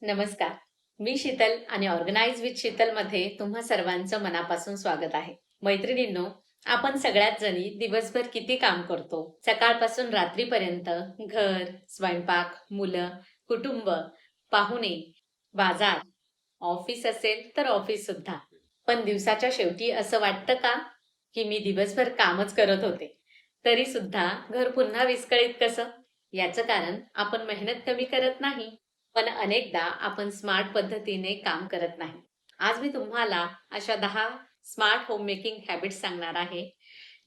नमस्कार. मी शीतल आणि organise with Sheetal मध्ये तुम्हा सर्वांचं मनापासून स्वागत आहे. मैत्रिणींनो, आपण सगळ्याच जणी दिवसभर किती काम करतो. सकाळपासून रात्रीपर्यंत घर, स्वयंपाक, मुलं, कुटुंब, पाहुणे, बाजार, ऑफिस असेल तर ऑफिस सुद्धा. पण दिवसाच्या शेवटी असं वाटतं का की मी दिवसभर कामच करत होते, तरी सुद्धा घर पुन्हा विस्कळीत कसं? याचं कारण आपण मेहनत कमी करत नाही, पण अनेकदा आपण स्मार्ट पद्धतीने काम करत नाही. आज मी तुम्हाला अशा 10 स्मार्ट होम मेकिंग हॅबिट्स सांगणार आहे,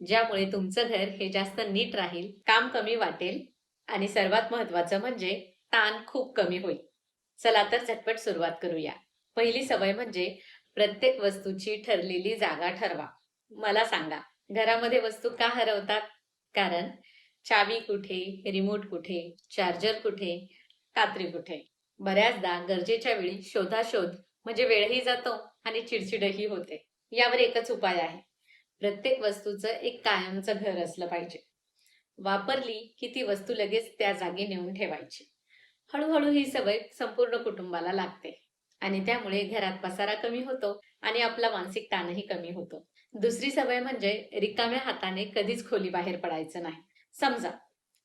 ज्यामुळे तुमचं घर हे जास्त नीट राहील, काम कमी वाटेल आणि सर्वात महत्त्वाचं म्हणजे ताण खूप कमी होईल. चला तर झटपट सुरुवात करूया. पहिली सवय म्हणजे प्रत्येक वस्तूची ठरलेली जागा ठरवा. मला सांगा, घरामध्ये वस्तू का हरवतात? कारण चावी कुठे, रिमोट कुठे, चार्जर कुठे, कात्री कुठे? बऱ्याचदा गरजेच्या वेळी शोधाशोध म्हणजे वेळही जातो आणि चिडचिडही होते. यावर एकच उपाय आहे. प्रत्येक वस्तूचं एक कायमचं घर असलं पाहिजे. वापरली की ती वस्तू लगेच त्या जागी नेऊन ठेवायची. हळूहळू ही सवय संपूर्ण कुटुंबाला लागते आणि त्यामुळे घरात पसारा कमी होतो आणि आपला मानसिक ताणही कमी होतो. दुसरी सवय म्हणजे रिकाम्या हाताने कधीच खोली बाहेर पडायचं नाही. समजा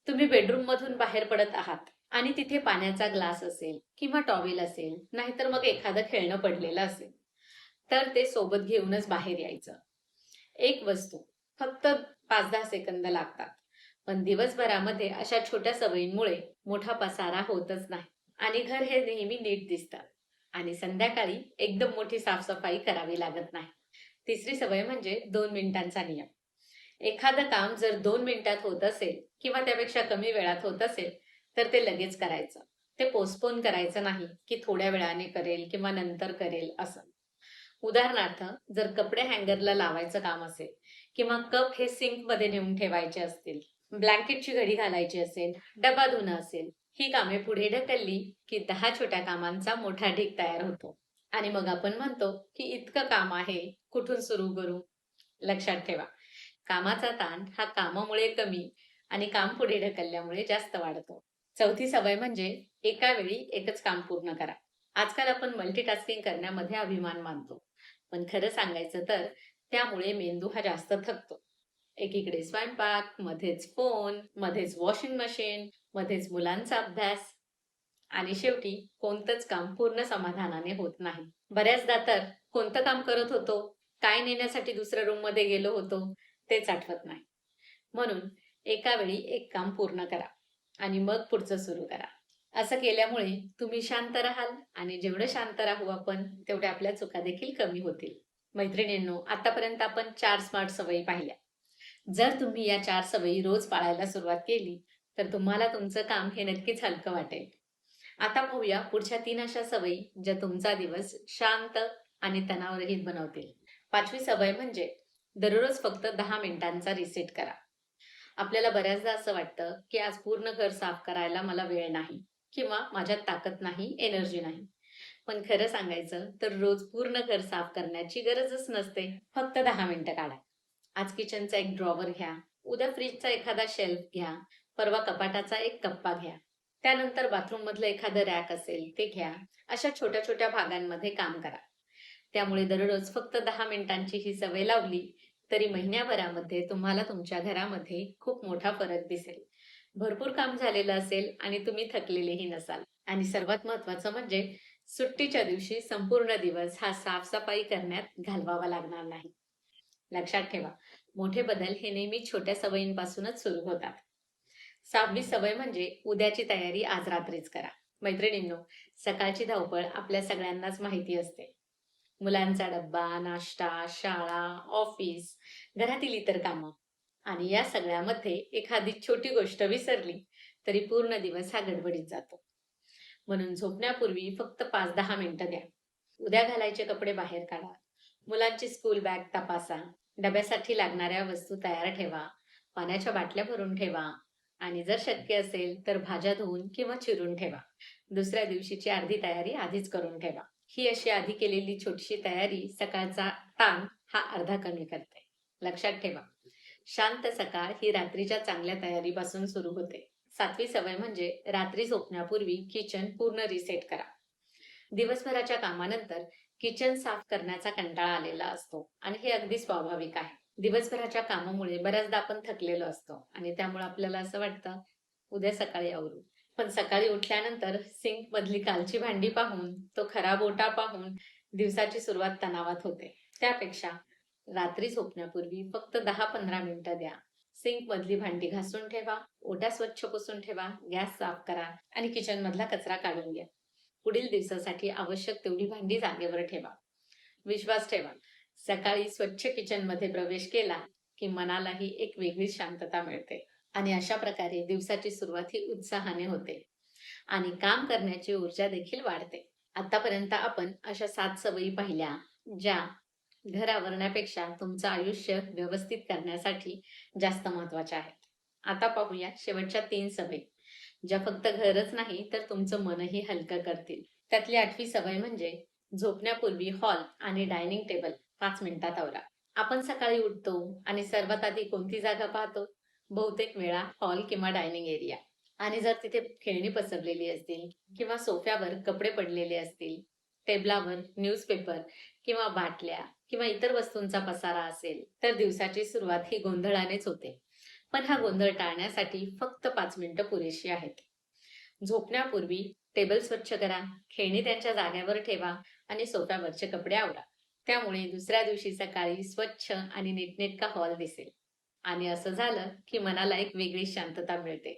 तुम्ही बेडरूम मधून बाहेर पडत आहात आणि तिथे पाण्याचा ग्लास असेल किंवा टॉवेल असेल, नाहीतर मग एखादं खेळणं पडलेलं असेल, तर ते सोबत घेऊनच बाहेर यायचं. एक वस्तू फक्त 5-10 सेकंद लागतात, पण दिवसभरामध्ये अशा छोट्या सवयींमुळे मोठा पसारा होतच नाही आणि घर हे नेहमी नीट दिसतं आणि संध्याकाळी एकदम मोठी साफसफाई करावी लागत नाही. तिसरी सवय म्हणजे 2 मिनिटांचा नियम. एखादं काम जर 2 मिनिटात होत असेल किंवा त्यापेक्षा कमी वेळात होत असेल, तर ते लगेच करायचं. ते पोस्टपोन करायचं नाही, की थोड्या वेळाने करेल किंवा नंतर करेल असं. उदाहरणार्थ, जर कपडे हँगरला लावायचं काम असेल किंवा कप हे सिंकमध्ये नेऊन ठेवायचे असतील, ब्लँकेटची घडी घालायची असेल, डबा धुणं असेल, ही कामे पुढे ढकलली की 10 छोट्या कामांचा मोठा ढीग तयार होतो. आणि मग आपण म्हणतो की इतकं काम आहे, कुठून सुरू करू? लक्षात ठेवा, कामाचा ताण हा कामामुळे कमी आणि काम पुढे ढकलल्यामुळे जास्त वाढतो. चौथी सवय म्हणजे एका वेळी एकच काम पूर्ण करा. आजकाल आपण मल्टीटास्किंग करण्यामध्ये अभिमान मानतो, पण खरं सांगायचं तर त्यामुळे मेंदू हा जास्त थकतो. एकीकडे स्वयंपाक, मध्येच फोन, मध्येच वॉशिंग मशीन, मध्येच मुलांचा अभ्यास आणि शेवटी कोणतंच काम पूर्ण समाधानाने होत नाही. बऱ्याचदा तर कोणतं काम करत होतो, काय नेण्यासाठी दुसऱ्या रूममध्ये गेलो होतो, तेच आठवत नाही. म्हणून एका वेळी एक काम पूर्ण करा आणि मग पुढचं सुरू करा. असं केल्यामुळे तुम्ही शांत राहाल आणि जेवढं शांत राहू आपण, तेवढ्या आपल्या चुका देखील कमी होतील. मैत्रिणींनो, आतापर्यंत आपण 4 स्मार्ट सवयी पाहिल्या. जर तुम्ही या 4 सवयी रोज पाळायला सुरुवात केली, तर तुम्हाला तुमचं काम हे नक्कीच हलकं वाटेल. आता पाहूया पुढच्या 3 अशा सवयी, ज्या तुमचा दिवस शांत आणि तणावरहित बनवतील. 5वी सवय म्हणजे दररोज फक्त 10 मिनिटांचा रिसेट करा. आपल्याला बऱ्याचदा असं वाटतं, की आज पूर्ण घर साफ करायला मला वेळ नाही किंवा माझ्यात ताकद नाही, एनर्जी नाही. पण खरं सांगायचं तर रोज पूर्ण घर साफ करण्याची गरजच नसते. फक्त 10 मिनिटं काढा. आज किचनचा एक ड्रॉवर घ्या, उद्या फ्रिजचा एखादा शेल्फ घ्या, परवा कपाटाचा एक कप्पा घ्या. त्यानंतर बाथरूम मधलं एखादं रॅक असेल ते घ्या. अशा छोट्या छोट्या भागांमध्ये काम करा. त्यामुळे दररोज फक्त 10 मिनिटांची ही सवय लावली तरी महिन्याभरामध्ये तुम्हाला तुमच्या घरामध्ये खूप मोठा फरक दिसेल. भरपूर काम झालेलं असेल आणि तुम्ही थकलेलेही नसाल. आणि सर्वात महत्त्वाचं म्हणजे सुट्टीच्या दिवशी संपूर्ण दिवस हा साफसफाई करण्यात घालवावा लागणार नाही. लक्षात ठेवा, मोठे बदल हे नेहमी छोट्या सवयींपासूनच सुरू होतात. 6वी सवय म्हणजे उद्याची तयारी आज रात्रीच करा. मैत्रिणींनो, सकाळची धावपळ आपल्या सगळ्यांनाच माहिती असते. मुलांचा डब्बा, नाश्ता, शाळा, ऑफिस, घरातील इतर कामं आणि या सगळ्यामध्ये एखादी छोटी गोष्ट विसरली तरी पूर्ण दिवस हा गडबडीत जातो. म्हणून झोपण्यापूर्वी फक्त 5-10 मिनिटं द्या. उद्या घालायचे कपडे बाहेर काढा. मुलांची स्कूल बॅग तपासा. डब्यासाठी लागणाऱ्या वस्तू तयार ठेवा. पाण्याच्या बाटल्या भरून ठेवा आणि जर शक्य असेल तर भाज्या धुवून किंवा चिरून ठेवा. दुसऱ्या दिवशीची अर्धी तयारी आधीच करून ठेवा. ही अशी आधी केलेली छोटीशी तयारी सकाळचा ताण हा अर्धा कमी करते. लक्षात ठेवा, शांत सकाळ ही रात्रीच्या चांगल्या तयारीपासून सुरू होते. 7वी सवय म्हणजे रात्री झोपण्यापूर्वी किचन पूर्ण रिसेट करा. दिवसभराच्या कामानंतर किचन साफ करण्याचा कंटाळा आलेला असतो आणि हे अगदी स्वाभाविक आहे. दिवसभराच्या कामामुळे बऱ्याचदा आपण थकलेलो असतो आणि त्यामुळे आपल्याला असं वाटतं उद्या सकाळी आवरू. पण सकाळी उठल्यानंतर सिंक मधली कालची भांडी पाहून, तो खराब ओटा पाहून दिवसाची सुरुवात तणावात होते. त्यापेक्षा रात्री झोपण्यापूर्वी फक्त 10-15 मिनिटं द्या. सिंक मधली भांडी घासून ठेवा, ओटा स्वच्छ पुसून ठेवा, गॅस साफ करा आणि किचन मधला कचरा काढून घ्या. पुढील दिवसासाठी आवश्यक तेवढी भांडी जागेवर ठेवा. विश्वास ठेवा, सकाळी स्वच्छ किचन मध्ये प्रवेश केला की मनालाही एक वेगळीच शांतता मिळते आणि अशा प्रकारे दिवसाची सुरुवात ही उत्साहाने होते आणि काम करण्याची ऊर्जा देखील वाढते. आतापर्यंत आपण अशा 7 सवयी पाहिल्या, ज्या घर आवरण्यापेक्षा तुमचं आयुष्य व्यवस्थित करण्यासाठी जास्त महत्वाच्या आहेत. आता पाहूया शेवटच्या 3 सवयी, ज्या फक्त घरच नाही तर तुमचं मनही हलकं करतील. त्यातली 8वी सवय म्हणजे झोपण्यापूर्वी हॉल आणि डायनिंग टेबल 5 मिनिटात आवरा. आपण सकाळी उठतो आणि सर्वात आधी कोणती जागा पाहतो? बहुतेक वेळा हॉल किंवा डायनिंग एरिया. आणि जर तिथे खेळणी पसरलेली असतील किंवा सोफ्यावर कपडे पडलेले असतील, टेबलावर न्यूजपेपर किंवा बाटल्या किंवा इतर वस्तूंचा पसारा असेल, तर दिवसाची सुरुवात ही गोंधळानेच होते. पण हा गोंधळ टाळण्यासाठी फक्त 5 मिनिटं पुरेशी आहेत. झोपण्यापूर्वी टेबल स्वच्छ करा, खेळणी त्यांच्या जागेवर ठेवा आणि सोफ्यावरचे कपडे आवरा. त्यामुळे दुसऱ्या दिवशी सकाळी स्वच्छ आणि नीटनेटका हॉल दिसेल. आणि असं झालं की मनाला एक वेगळी शांतता मिळते.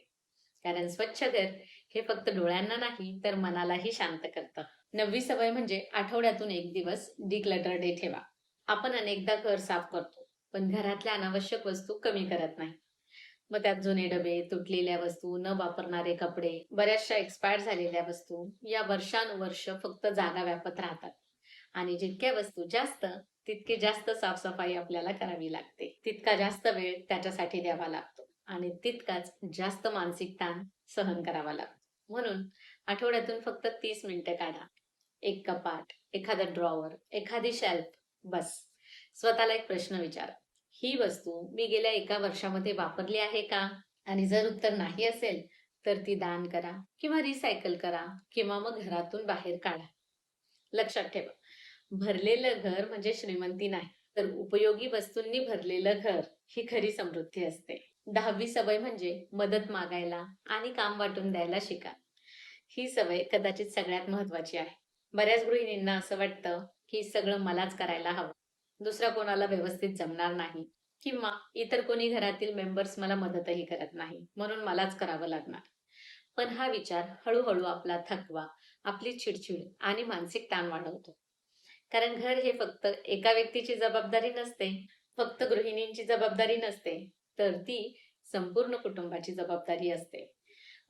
कारण स्वच्छ घर हे फक्त डोळ्यांना नाही तर मनालाही शांत करतं. 9वी सवय म्हणजे आठवड्यातून एक दिवस डिक्लटर डे ठेवा. आपण अनेकदा घर साफ करतो, पण घरातल्या अनावश्यक वस्तू कमी करत नाही. मग त्यात जुने डबे, तुटलेल्या वस्तू, न वापरणारे कपडे, बऱ्याचशा एक्सपायर झालेल्या वस्तू या वर्षानुवर्ष फक्त जागा व्यापत राहतात. आणि जितक्या वस्तू जास्त, तितकी जास्त साफसफाई आपल्याला करावी लागते. तितका जास्त वेळ त्याच्यासाठी द्यावा लागतो आणि तितकाच जास्त मानसिक ताण सहन करावा लागतो. म्हणून आठवड्यातून फक्त 30 मिनिटं काढा. एक कपाट, एखादा ड्रॉवर, एखादी शेल्फ, बस. स्वतःला एक प्रश्न विचारा, ही वस्तू मी गेल्या 1 वर्षामध्ये वापरली आहे का? आणि जर उत्तर नाही असेल तर ती दान करा किंवा रिसायकल करा किंवा मग घरातून बाहेर काढा. लक्षात ठेवा, भरलेलं घर म्हणजे श्रीमंती नाही, तर उपयोगी वस्तूंनी भरलेलं घर ही खरी समृद्धी असते. 10वी सवय म्हणजे मदत मागायला आणि काम वाटून द्यायला शिका. ही सवय कदाचित सगळ्यात महत्वाची आहे. बऱ्याच गृहिणींना असं वाटतं की सगळं मलाच करायला हवं, दुसऱ्या कोणाला व्यवस्थित जमणार नाही किंवा इतर कोणी घरातील मेंबर्स मला मदतही करत नाही, म्हणून मलाच करावं लागणार. पण हा विचार हळूहळू आपला थकवा, आपली चिडचिड आणि मानसिक ताण वाढवतो. कारण घर हे फक्त एका व्यक्तीची जबाबदारी नसते, फक्त गृहिणींची जबाबदारी नसते, तर ती संपूर्ण कुटुंबाची जबाबदारी असते.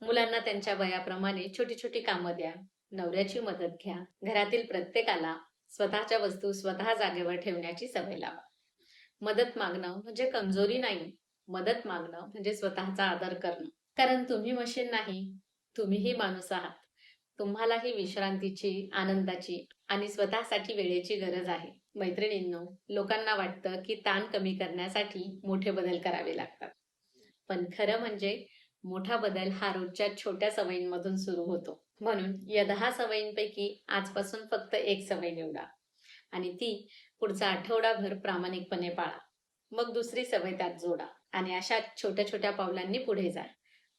मुलांना त्यांच्या वयाप्रमाणे छोटी छोटी कामं द्या, नवऱ्याची मदत घ्या, घरातील प्रत्येकाला स्वतःच्या वस्तू स्वतः जागेवर ठेवण्याची सवय लावा. मदत मागणं म्हणजे कमजोरी नाही, मदत मागणं म्हणजे स्वतःचा आदर करणं. कारण तुम्ही मशीन नाही, तुम्हीही माणूस आहात. तुम्हालाही विश्रांतीची, आनंदाची आणि स्वतःसाठी वेळेची गरज आहे. मैत्रिणींनो, लोकांना वाटतं की ताण कमी करण्यासाठी मोठे बदल करावे लागतात. पण खरं म्हणजे मोठा बदल हा रोजच्या छोट्या सवयींमधून सुरू होतो. म्हणून या 10 सवयींपैकी आजपासून फक्त एक सवय निवडा आणि ती पुढचा आठवडाभर प्रामाणिकपणे पाळा. मग दुसरी सवय त्यात जोडा आणि अशा छोट्या छोट्या पावलांनी पुढे जा.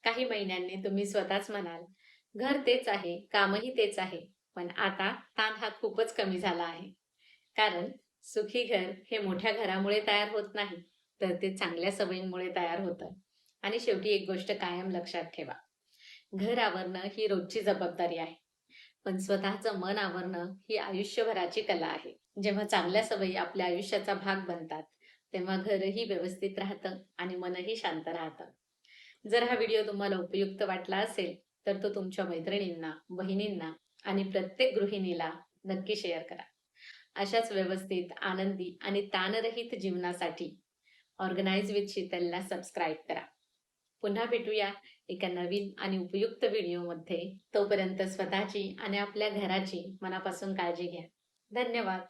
काही महिन्यांनी तुम्ही स्वतःच म्हणाल, घर तेच आहे, कामही तेच आहे, पण आता ताण हा खूपच कमी झाला आहे. कारण सुखी घर हे मोठ्या घरामुळे तयार होत नाही, तर ते चांगल्या सवयींमुळे तयार होतं. आणि शेवटी एक गोष्ट कायम लक्षात ठेवा, घर आवरणं ही रोजची जबाबदारी आहे, पण स्वतःचं मन आवरणं ही आयुष्यभराची कला आहे. जेव्हा चांगल्या सवयी आपल्या आयुष्याचा भाग बनतात, तेव्हा घरही व्यवस्थित राहतं आणि मनही शांत राहतं. जर हा व्हिडिओ तुम्हाला उपयुक्त वाटला असेल, तर तो तुमच्या मैत्रिणींना, बहिणींना आणि प्रत्येक गृहिणीला नक्की शेअर करा. अशाच व्यवस्थित, आनंदी आणि ताणरहित जीवनासाठी ऑर्गनाइज विथ शीतलला सबस्क्राईब करा. पुन्हा भेटूया एका नवीन आणि उपयुक्त व्हिडिओमध्ये. तोपर्यंत स्वतःची आणि आपल्या घराची मनापासून काळजी घ्या. धन्यवाद.